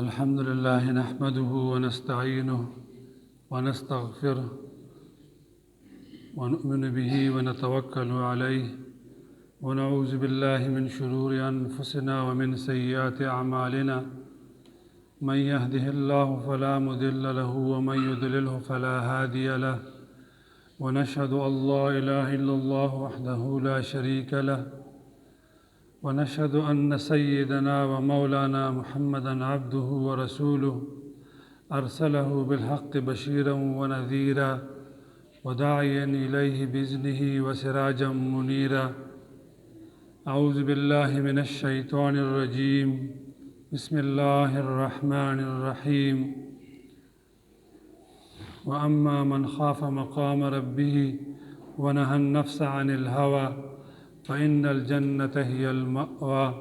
الحمد لله نحمده ونستعينه ونستغفره ونؤمن به ونتوكل عليه ونعوذ بالله من شرور أنفسنا ومن سيئات أعمالنا من يهده الله فلا مضل له ومن يضلله فلا هادي له ونشهد أن لا إله إلا الله وحده لا شريك له ونشهد أن سيدنا ومولانا محمدًا عبده ورسوله أرسله بالحق بشيرًا ونذيرًا وداعيًا إليه بإذنه وسراجًا منيرًا. أعوذ بالله من الشيطان الرجيم. بسم الله الرحمن الرحيم. وأما من خاف مقام ربه ونهى النفس عن الهوى فإن الجنة هي المأوى.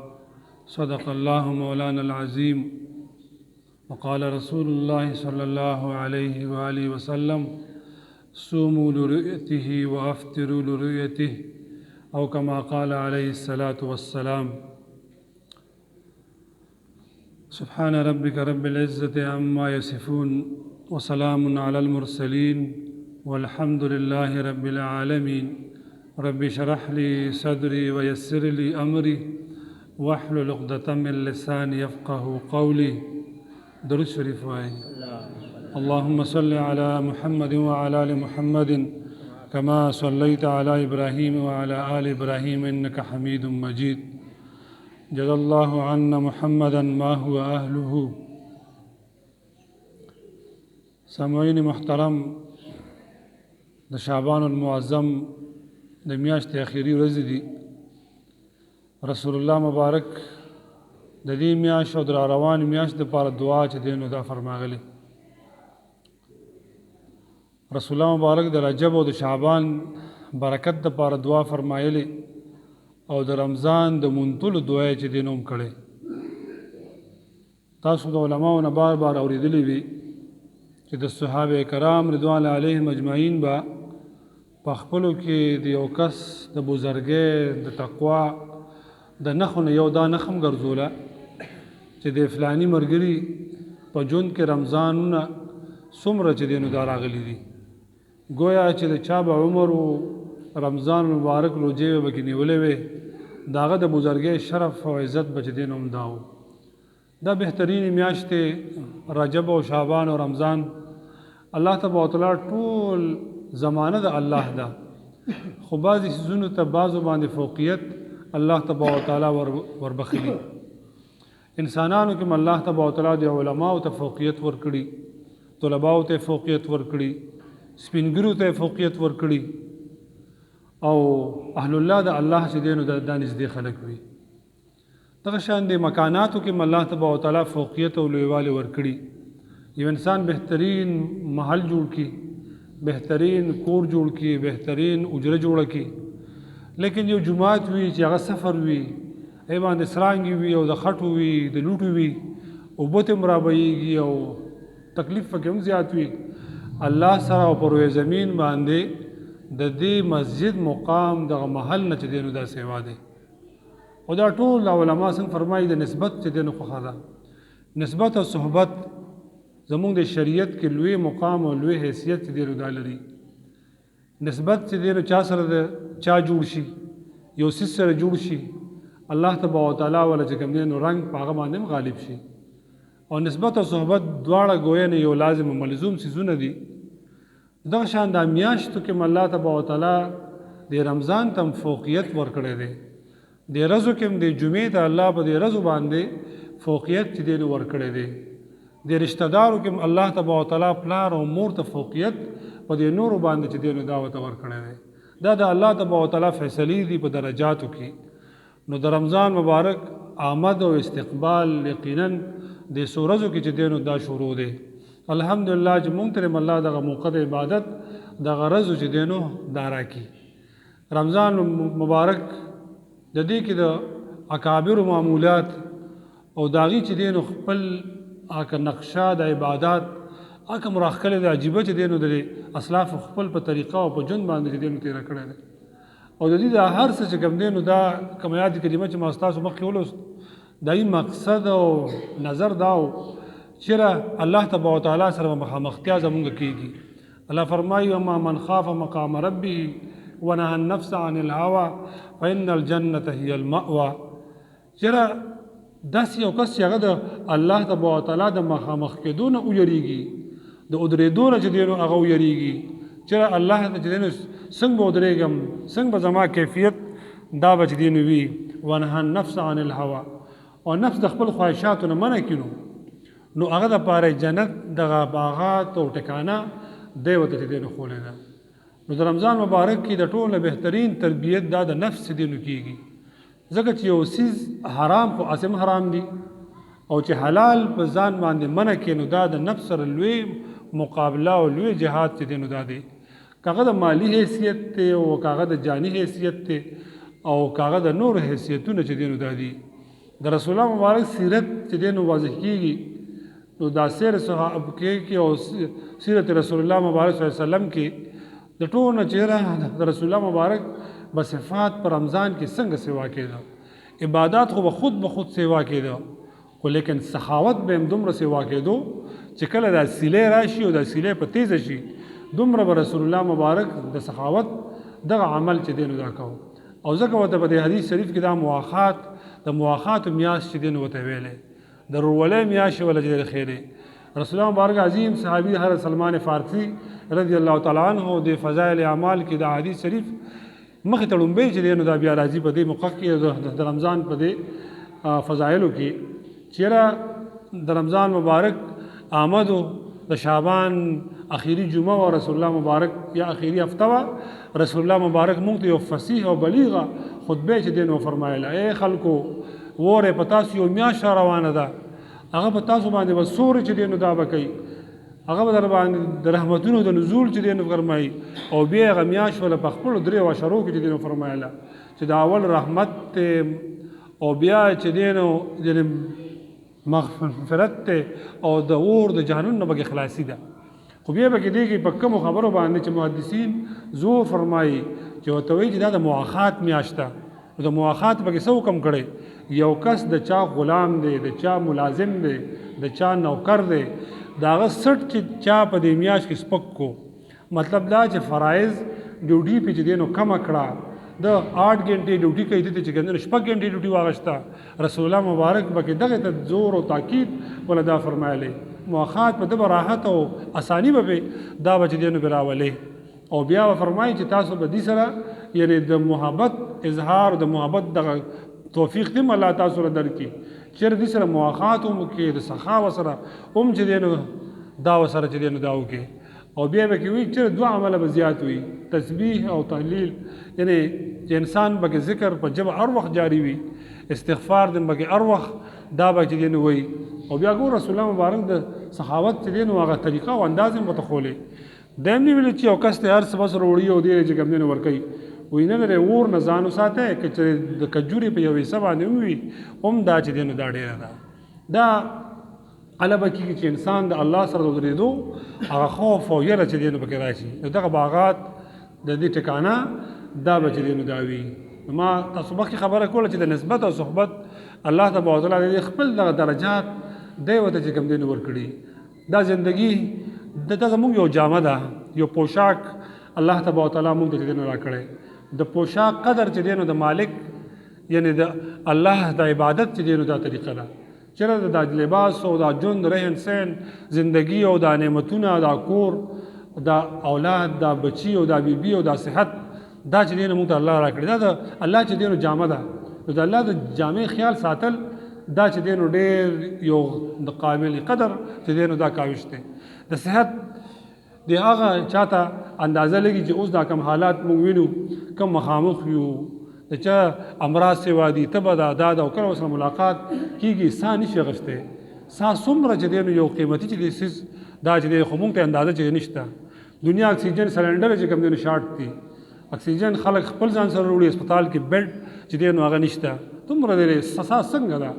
صدق الله مولانا العظيم. وقال رسول الله صلى الله عليه وآله وسلم: صوموا لرؤيته وأفطروا لرؤيته، أو كما قال عليه الصلاة والسلام. سبحان ربك رب العزة عما يصفون وسلام على المرسلين والحمد لله رب العالمين. رب اشرح لي صدري ويسر لي أمري واحلل عقدة من لساني يفقه قولي. درود شریف وائے. اللهم صل على محمد وعلى آل محمد كما صليت على إبراهيم وعلى آل إبراهيم إنك حميد مجيد. جزا الله عنا محمدا ما هو أهله. سامعین محترم، د شعبان المعظم د میاشتې اخیری ورځې دي. رسول الله مبارک د دې میاشت او د روان میاشت دپاره دعا چې دی نو دا فرماغلی. رسول الله مبارک د رجب او د شعبان برکت دپاره دعا فرمایلی او د رمضان د منتلو دعا چې دی نو هم کړی. تاسو د علماو نه بار بار اورېدلی وي چې د صحابه کرام رضوان علیهم اجمعین به په خپلو کې د یو کس د بزرګۍ د تقوا د نښو نه یو دا نښه هم ګرځوله چې د فلاني ملګري په ژوند کې رمضانونه څومره چې دی نو دا راغلي دي. گویا چې د چا به عمر و رمضان مبارک روجې به پکې نیولې وې، د هغه د بزرګۍ شرف او عزت به چې دی نو هم دا و. دا بهترین میاشتې رجب او شعبان او رمضان الله تبارک وتعالی ټول زمانه د الله ده، خو بعضې څیزونو ته بعضو باندې فوقیت الله تبارک وتعالی وربخلي. انسانانو کې الله تبارک وتعالی د علماو ته فوقیت ورکړي، طلباو ته فوقیت ورکړي، سپینګرو ته فوقیت ورکړي، او اهل الله د الله چې دی نو دا نږدې خلک وي. دغه شان د مکاناتو کې الله تبارک وتعالی فوقیت او لویوالی ورکړي. یو انسان بهترین محل جوړ کړي، بهترین کور جوړ کړي، بهترین اجره جوړه کړي، لیکن یو جماعت وي چې هغه سفر وي، ای باندې سرانګې وي او د خټو وي، د لوټو وي، اوبه ته هم رابهیږي او تکلیف پکې هم زیات وي. الله سره او پر روی زمین باندې د دې مسجد مقام دغه محل نه چې دی نو دا سیوا دی. او دا ټول علما څنګه فرمایي د نسبت چې دی نو خوښه ده. نسبت او صحبت زمونږ د شریعت کې لوی مقام او لوی حیثیت چې دی نو دا لري. نسبت چې دی نو چا سره د چا جوړ شي، یو څیز سره جوړ شي، الله تبارک وتعالی والا چې کوم دی نو رنګ په هغه باندې هم غالب شي. او نسبت او صحبت دواړه گویا نه یو لازم او ملزوم څیزونه دي. دغه شان د میاشتو کې الله تبارک وتعالی د رمضان ته فوقیت ورکړی دی. د ورځو کې هم د جمعې ته الله په دې ورځو باندې فوقیت چې دی نو ورکړی دی. د رشتہ دارو کې هم الله تبارک وتعالی پلار او مور ته فوقیت په دې نورو باندې چې دی نو دا ورته ورکړی دی. دا د الله تبارک وتعالی فیصلې دي په درجاتو کې. نو د رمضان مبارک آمد او استقبال یقیناً د څو ورځو کې چې دی نو دا شروع دی. الحمدلله چې مونږ ته الله دغه موقع د عبادت دغه ورځو چې دی نو دا راکړي. رمضان مبارک د دې کې د اکابرو معمولات او د هغې چې دی نو خپل هغه نقشه د عبادات هغه مراښکلې د عجیبه چې دی نو د اسلافو خپل په طریقه او په ژوند باندې چې دی نو تېره کړی دی. او د دې د هر څه چې کوم دی نو دا کوم آیات کریمه چې ما ستاسو مخکې ولوست، دای مقصد او نظر دا چیرې الله تبارک وتعالی سره مخامختیا زمونږ کیږي. الله فرمایي اما من خاف مقام ربه ونهى النفس عن الهوى فإن الجنة هي المأوى. چیرې داسې یو کس چې هغه د الله تبارک وتعالی د مخامخ کېدو نه ویریږي، د ودرېدو نه چې دی نو هغه ویریږي، چیرې الله ته چې دی نو څنګه به ودرېږم، څنګه به زما کیفیت دا به چې دی نو وي. ونهى النفس عن الهوى، او نفس د خپل خواهشاتو نه منع کړي نو هغه دپاره جنت دغه باغات او ټکانه دی ورته چې دی نو ښولی ده. نو د رمضان مبارک کې د ټولو بهترین تربیت دا د نفس چې دی نو کېږي، ځکه چې یو څیز حرام خو اسم حرام دي، او چې حلال په ځان باندې منع کړي نو دا د نفس سره لوی مقابله او لوی جهاد چې دی نو دا دی. کاغه د مالی حیثیت ته او کاغه د جانی حیثیت ته او کاغه د نور حیثیتونه چې دی نو دا دي. د رسول الله مبارک سیرت چې دی نو واضح کېږي نو دا سیر صحابه کې او سیرت رسول الله مبارک صلی الله علیه وسلم کې د ټول نه چهره د رسول الله مبارک بصفات پر رمضان کې څنګه سیوا کېده، عبادات خو به خود سیوا کېده، خو لیکن سخاوت به هم دومره سیوا کېدو چې کله دا سیلې راشي او دا سیلې په تیزه شي دومره به رسول الله مبارک د سخاوت دغه عمل چې دی نو دا کوو. او ځکه ورته په دې حدیث شریف کې دا مواخات د مواخات میاشت چې دی نو ورته ویلې د ورولۍ میاشت ولا چې خیرې. رسول الله مبارک عظیم صحابي حضرت سلمان فارسی رضی الله تعالی عنه د فضائل اعمال کې دا حدیث شریف مخې ته لومبۍ چې دی نو دا بیا راځي په دې موقع کې د رمضان په دې فضایلو کې. چیرې د رمضان مبارک آمدو د شعبان اخیری جمعه و رسول الله مبارک یا اخیری هفته و رسول الله مبارک مونږ ته یو فصیح او بلیغه خطبه چې دی نو فرمایله، ای خلکو وره په تاسو یو میاشت روانه ده، هغه په تاسو باندې به سوري چې دی نو دا به کوي، هغه به در باندې د رحمتونو د نزول چې دی نو فرمایي. او بیا هغه میاشت ولا په خپلو درې وشرو کې چې دی نو فرمایله چې د اول رحمت او بیا چې دی نو مغفرت ته او د اور د جهنم نه به خلاصي ده. خو بیا به کې دی کې په کومو خبرو باندې چې محدثین زور فرمایي چې ورته وایي چې دا د مواخات میاشت ده. نو د مواخات پکې څه حکم کړی؟ یو کس د چا غلام دی، د چا ملازم دی، د چا نوکر دی، د هغه سټ چې چا په دې میاشت کې سپک کو، مطلب دا چې فرایض ډیوټي پې چې دی نو کمه کړه، د 8 غنټې ډیوټي کوي دته چې ګندنه شپږ غنټې ډیوټي واغشته. رسول الله مبارک بکې دغه ته زور او تاکید ولا دا فرمایلی مؤخات په د راحت او اسانی به دا بچ دی نو براولې. او بیا فرمایي چې تاسو به دې سره یعنی د محبت اظهار د محبت د توفیق دې الله تاسو سره درکې چې دې سره مؤخات هم کې د سخا وسره هم چې دی نو دا وسره چې دی نو دا وکي. او بیا به کې وي چې دوه عمله به زیات وي، تسبیح او تهلیل، یعنی چې انسان به ذکر په جبه هر وخت جاری وي، استغفار دې به هر وخت دا به چې دی نو وي. او بیا ګور رسول الله مبارک د سخاوت چې دی نو هغه طریقه او انداز هم ورته ښولې. دیم نه ویل چې یو کس ته هر څه بس وروړي او دی چې کوم دی نو ورکوي، وایي نه لرې اور نه ځان وساتی که چې د کجورې په یو حصه باندې ووي هم دا چې دی نو دا ډېره ده. دا علبه کېږي چې انسان د الله سره د ودرېدو هغه خوف او یره چې دی نو پکې راشي. نو دغه باغات د دې ټکانه دا به چې دی نو دا وي. ما تاسو مخکې خبره کوله چې د نسبت او صحبت الله تبارک وتعالی د خپل دغه درجات دی ورته چې کوم دی نو ورکړي. دا زندګي دا زموږ یو جامه ده، یو پوشاک الله تبارک وتعالی موږ ته چې دی نو راکړی. د پوشاک قدر چې دی نو د مالک یعنی د الله د عبادت چې دی نو دا طریقه ده. چېرې د لباس او د ژوند رهن سهن زندګي او د نعمتونه د کور د اولاد د بچي او د بیبي او د صحت دا چې دی نو موږ ته الله راکړي. دا د الله چې دی نو جامه ده. نو د الله د جامې خیال ساتل دا چې دی نو ډېر یو د قابل قدر چې دی نو دا کاوش دی. د صحت د هغه چاته اندازه لګي چې اوس دا کم حالات موږ وینو، کم مخامخ یو د چا امراض سیوا دي، تبه ده، دا ده او کله ورسره ملاقات کېږي ساه نشي اخیستی. ساه څومره چې دی نو یو قیمتي چې دی څیز دا چې دی خو موږ ته اندازه چې نشته. دنیا اکسیجن سلنډر چې کوم دی نو شارټ دي، اکسیجن خلک خپل ځان سره وړي، هسپتال کې بیډ چې دی نو هغه نشته. دومره دی ساه څنګه ده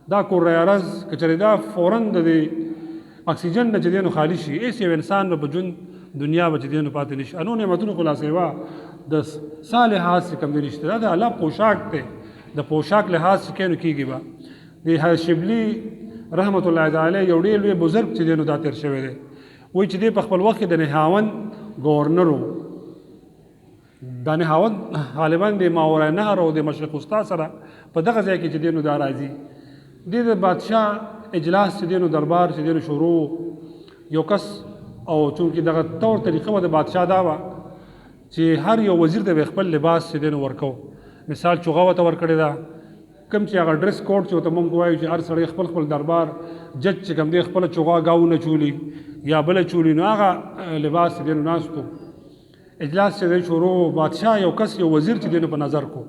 دا کورایرز که چېرې دا فوراً د دې اکسیجن نه چې دی نو خالي شي، هېڅ یو انسان به په ژوند دنیا به چې دی نو پاتې نه شي. انو نعمتونو خو لا سیوا د سا لحاظ چې کوم دی نشته. دا د الله پوشاک دی، د پوشاک لحاظ چې کوي نو کېږي به. د حضرت شبلي رحمت الله تعالی یو ډېر لوی بزرګ چې دی نو دا تېر شوی دی وایي چې دی په خپل وخت کې د نهاوند ګورنر و دا نهاوند غالبا د ماورای نهر او د مشرق وسطا سره په دغه ځای کې چې دی نو دا راځي دی د بادشاه اجلاس چې دی نو دربار چې دی نو شروع یو کس او چونکې دغه طور طریقه و د بادشاه دا وه چې هر یو وزیر ته به خپل لباس چې دی نو ورکو مثال چوغه ورته ورکړې ده کوم چې هغه ډریس کوډ چې ورته موږ وایو چې هر سړی خپل خپل دربار جج چې کوم دی خپله چوغه ګاونه چولي یا بله چولي نو هغه لباس چې دی نو ناستو اجلاس چې دی شروع بادشاه یو کس یو وزیر چې دی نو په نظر کو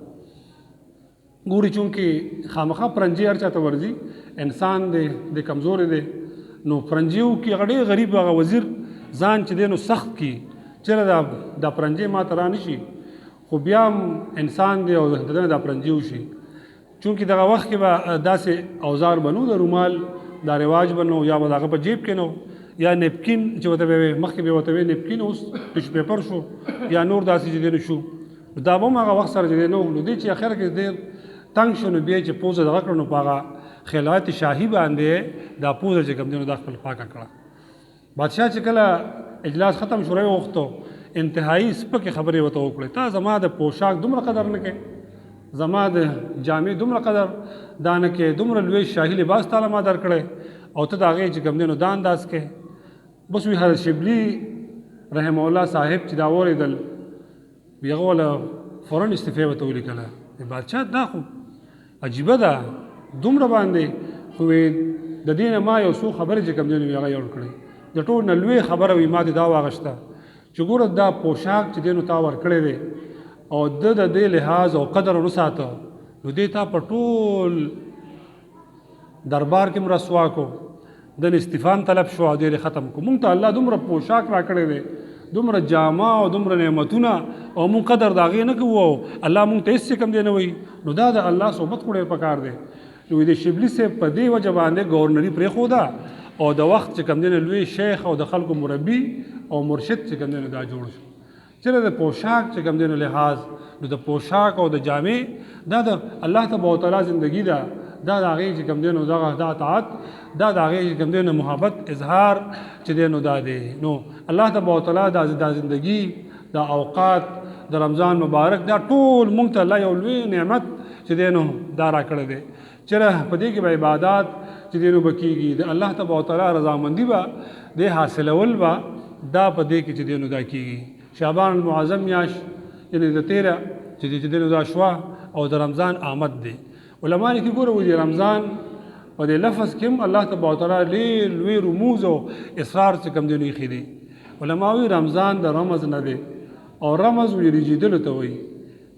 ګوري چونکې خامخا پرنجي هر چاته ورځي انسان دی د کمزوري دی نو پرنجیو کې هغه ډېر غریب هغه وزیر ځان چې دی نو سخت کي چېرې دا پرنجي ما ته رانشي خو بیا هم انسان دی او دنه دا پرنجي وشي چونکې دغه وخت کې به داسې اوزار بنو د رومال دا رواج بنو یا به د هغه په جیب کې نو یا نیپکین چې ورته به مخکې به ورته نیپکین اوس ټیشو پیپر شو یا نور داسې چې دی نو شو دا به هم هغه وخت سره چې دی نو دی چې اخر کې ډېر تنګ شو نو بیا چې پوزه دغه کړو نو په هغه خلعت شاهي باندې دا پوزه چې کوم دی نو دا خپل پاکه کړه بادشاه چې کله اجلاس ختم شو راوغوښتو انتهایی سپکې خبرې ورته وکړې تا زما د پوشاک دومره قدر نه کوې زما د جامې دومره قدر دا نه کوې دومره لوی شاهي لباس تاله ما درکړی او ته د هغې چې کوم دی نو دا انداز کوې بس وي حضرت شبلي رحمه الله صاحب چې دا واورېدل وي هغه وله فوراً استعفې ورته ولیکله بادشاه دا خو عجیبه ده دومره باندې خو د دې نه ما یو څو خبرې چې کوم دی نو هغه یوړ کړی د ټول نه لوی خبره وي ما دې دا واغشته چې ګوره دا پوشاک چې دی نو تا ورکړی دی او د دې لحاظ او قدر ونه ساته نو دې تا په ټول دربار کې رسوا کو د استعفام طلب شو او دې ختم کو مونږ ته الله دومره پوشاک راکړی دی دومره جامه او دومره نعمتونه او مونږ قدر د هغې نه کوو الله مونږ ته هېڅ کم دی نه وایي نو دا د الله صحبت خو ډېر پکار دی نو د شبلي صاحب په دې وجه باندې ګورنري پرېښوده او د وخت چې کوم دی نو لوی شیخ او د خلکو مربي او مرشد چې کوم دی نو دا جوړ شو چېرې د پوشاک چې کوم دی نو لحاظ نو د پوشاک او د جامې دا د الله تبارک وتعالی زندګي ده دا د هغې چې کوم دی نو دغه دا اطاعت دا د هغې چې کوم دی نو محبت اظهار چې دی نو دا دی نو الله تبارک وتعالی دا زندګي دا اوقات د رمضان مبارک دا ټول مونږ ته الله یو لوی نعمت چې دی نو دا راکړی دی چېرې په دې کې به عبادات چې دی نو به کېږي د الله تبارک وتعالی رضامندي به د حاصلول به دا په دې کې چې دی نو دا کېږي شعبان المعظم میاشت یعنې د تیره چې دی نو دا شوه او د رمضان آمد دی علما لیکي ګوره وایي د رمضان په دې لفظ کې هم الله تبارک وتعالی ډېر لوی رموز او اسرار چې کوم دی نو ایښي دي علما وایي رمضان د رمز نه دی او رمز وایي رجیدلو ته وایي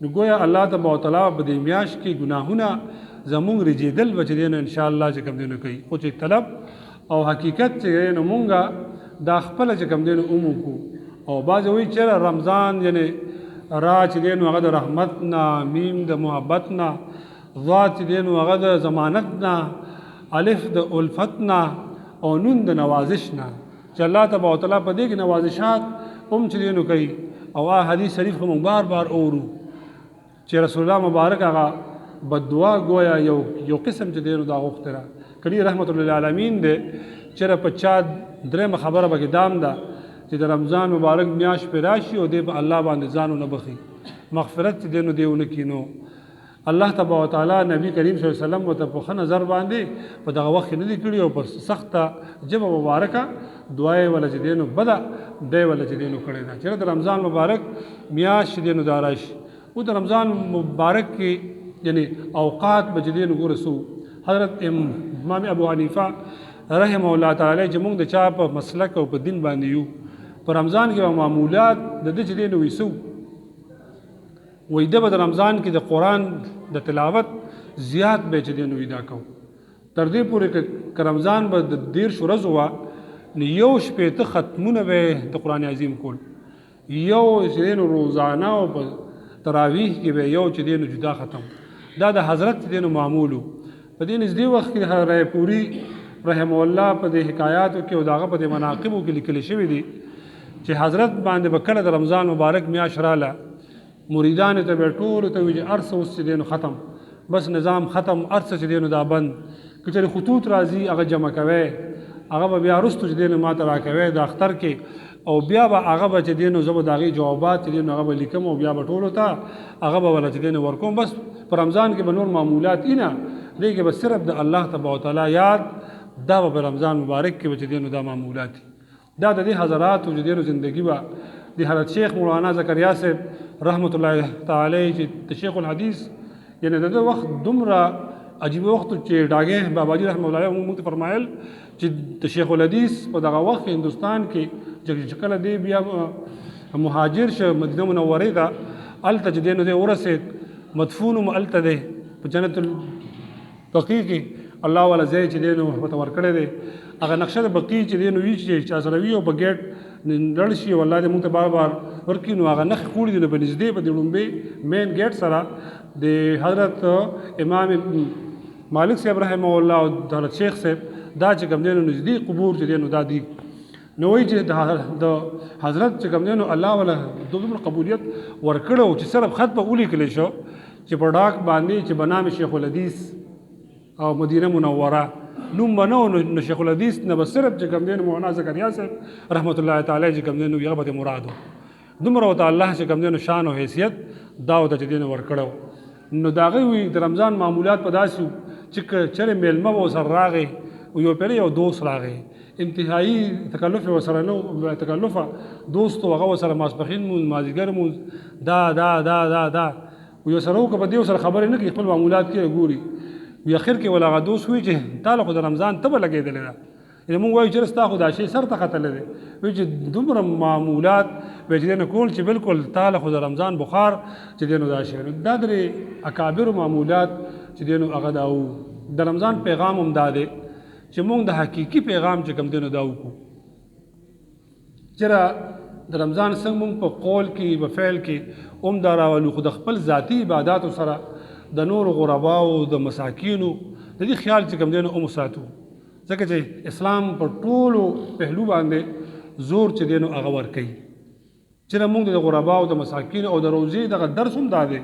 نو گویا الله تبارک وتعالی په دې میاشت کې ګناهونه زمونږ رجیدل به چې دی نو انشاءالله چې کوم دی نو کوي خو چې طلب او حقیقت چې دی نو مونږه دا خپله چې کوم دی نو وموکو او بعضې وایي چېرې رمضان یعنې را چې دی نو هغه د رحمت نه میم د محبت نه ضا چې دی نو هغه د ضمانت نه الف د الفت نه او نون د نوازش نه چې الله تبارک وتعالی په دې کې نوازشات هم چې دی نو کوي او حدیث شریف خو مونږ بار بار اورو چې رسول الله مبارک هغه بددعا گویا یو قسم چې دی نو دا غوښتې ده کړي رحمت للعالمین دی چېرې په چا درېیمه خبره پکې دام ده چې د رمضان مبارک میاشت پرې راشي او دی په الله باندې ځان ونه بخي مغفرت چې دی نو دی ونه کړي نو الله تبارک وتعالی نبی کریم صلی الله علیه وسلم ورته په ښه نظر باندې په دغه وخت کې نه دي کړي او په سخته ژبه مبارکه دعا یې وله چې دی نو بده دی وله چې دی نو کړې ده چېرې د رمضان مبارک میاشت چې دی نو دا راشي او د رمضان مبارک کې یعنی اوقات به چې دی نو ګوره څه حضرت امام ابو حنیفه رحمه الله تعالی چې موږ د چا په مسلک او په دین باندې یو په رمضان کې به معمولات د ده چې دی نو وي څه وایي ده به د رمضان کې د قرآن د تلاوت زیات به چې دی نو ویدا کو تر دې پورې که رمضان به د 13 ورځو وه نو یو شپېته ختمونه به د قرآن عظیم کول یو چې دی نو روزانه او په تراویح کې به یو چې دی نو جدا ختم دا د حضرت چې دی نو معمولو په دې نږدې وخت کې رای پوری رحمه الله په دې حکایاتو کې او د هغه په دې مناقبو کې لیکل شوي دي چې حضرت باندې به کله د رمضان مبارک میاشت راله مریدانو ته به ټولو ته وایي چې هر څه اوس چې دی نو ختم بس نظام ختم هر څه چې دی نو دا بند که چېرې خطوط راځي هغه جمع کوئ، هغه به بیا وروستو چې دی نو ما ته راکوئ د اختر کې، او بیا به هغه به چې دی نو زه به د هغې جوابات چې دی نو هغه به لیکم او بیا به ټولو ته هغه به وله چې دی نو ورکوم. بس په رمضان کې به نور معمولات نه دې کې به صرف د الله تبارک وتعالی یاد، دا به په رمضان مبارک کې به چې دی نو دا معمولات دي. دا د دې حضراتو چې دی نو زندګي به د حضرت شیخ مولانا زکریا صاحب رحمت الله تعالی چې د شیخ الحدیث یعنی د وخت دومره عجیب وخت چې ډاګه باباجي رحمت الله علیه موږ ته فرمایل چې د شیخ الحدیث په دغه وخت هندوستان کې چې کله دی بیا مهاجر شه مدینه منورې ته هلته چې دی نو دی ورسېد مدفون هم هلته دی په جنت البقیع کې الله والا ځای چې دی نو ورته ورکړی دی. هغه نقشه د بقیع چې دی نو وي چې چا سره وي او په ګیټ لړ شي او الله دې موږ ته بار بار ورکړي نو هغه نښې خوړي دي نو په نږدې په د لومبۍ مین ګیټ سره د حضرت امام مالک صاحب رحمه الله او د حضرت شیخ صاحب دا چې کوم دی نو نږدې قبور چې دی نو دا دي. نو وایي چې د حضرت چې کوم دی نو الله والا دومره قبولیت ورکړو چې صرف خط په ولیکلی شو چې په ډاک باندې چې به نام شیخ الحدیث او مدینه منوره نوم به نه نو شیخ الحدیث نه به صرف چې کوم دی نو مولانا زکریا صاحب رحمت الله تعالی چې کوم دی نو هغه به مراد و. دومره ورته الله چې کوم دی نو شان او حیثیت دا ورته چې دی نو ورکړو. نو د هغې وي د رمضان معمولات په داسې چې چېرې میلمه به ورسره راغی او یو پیرې یو دوست راغی انتهایی تکلف ورسره نه تکلفه دوست و هغه ورسره ماسپښین مونځ مازدیګر مونځ دا دا دا دا دا یو سره وکړه په دې ورسره خبرې نه کوي خپل معمولات کې ګوري وي اخر کې ولا هغه دوست وایي چې تا له خو د رمضان تبه لګېدلې ده یعنې مونږ وایو چې ستا خو دا شی سر ته ختلی دی وایي چې دومره معمولات به چې دی نو کول چې بالکل تا له خو د رمضان بخار چې دی نو دا شی دا درې اکابرو معمولات چې دی نو هغه دا و. د رمضان پیغام هم دا دی چې مونږ د حقیقي پیغام چې کوم دی نو دا وکړو. چېرې د رمضان څنګه مونږ په قول کې په فعل کې هم دا راولو خو د خپل ذاتي عباداتو سره د نورو غرباو د مساکینو د دې خیال چې کوم دی نو هم وساتو ځکه چې اسلام په ټولو پهلو باندې زور چې دی نو هغه ورکوي. چېرې مونږ د غرباو د مساکینو او د روزې دغه درس هم دا دی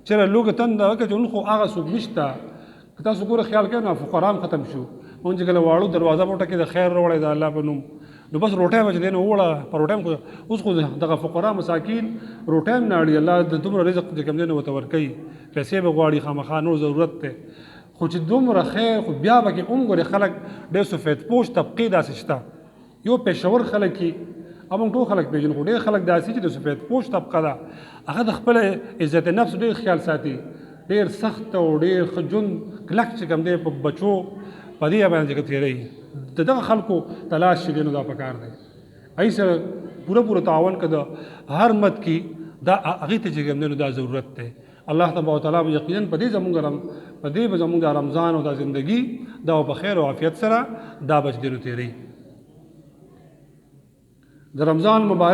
چېرې لوږه تنده وکړه چې خو هغه څوک نشته که تاسو ګوره خیال کوئ نو فقرا هم ختم شو. مونږ چې کله واړو دروازه په وټه کې د خیر راوړی د الله په نوم نو بس روټۍ به چې دی نو ووړه په روټۍ هم اوس خو دغه فقرا مساکین روټۍ هم نه اړي الله د دومره رزق چې کوم دی نو ورته ورکوي پیسې به غواړي خامخا نور ضرورت دی خو چې دومره خیر خو بیا به کې هم ګورې خلک ډېر سفید پوش طبقې داسې شته یو پېښور خلک کې موږ ټول خلک پېژنو خو ډېر خلک داسې چې د سفید پوش طبقه ده هغه د خپل عزت نفس ډېر خیال ساتي ډېر سخت او ډېر ښه ژوند کلک چې کوم دی په بچو په دې باندې چې تېروي د دغه خلکو تلاش چې دی نو دا پکار دی. ای سره پوره تعاون که د هر مد کې دا هغې ته چې کوم دی نو دا ضرورت دی. الله تبارک وتعالی به یقینا په دې به زموږ د رمضان او د زندګي دا په خیر او عافیت سره دا به چې دی نو تېروي. د رمضان مبارک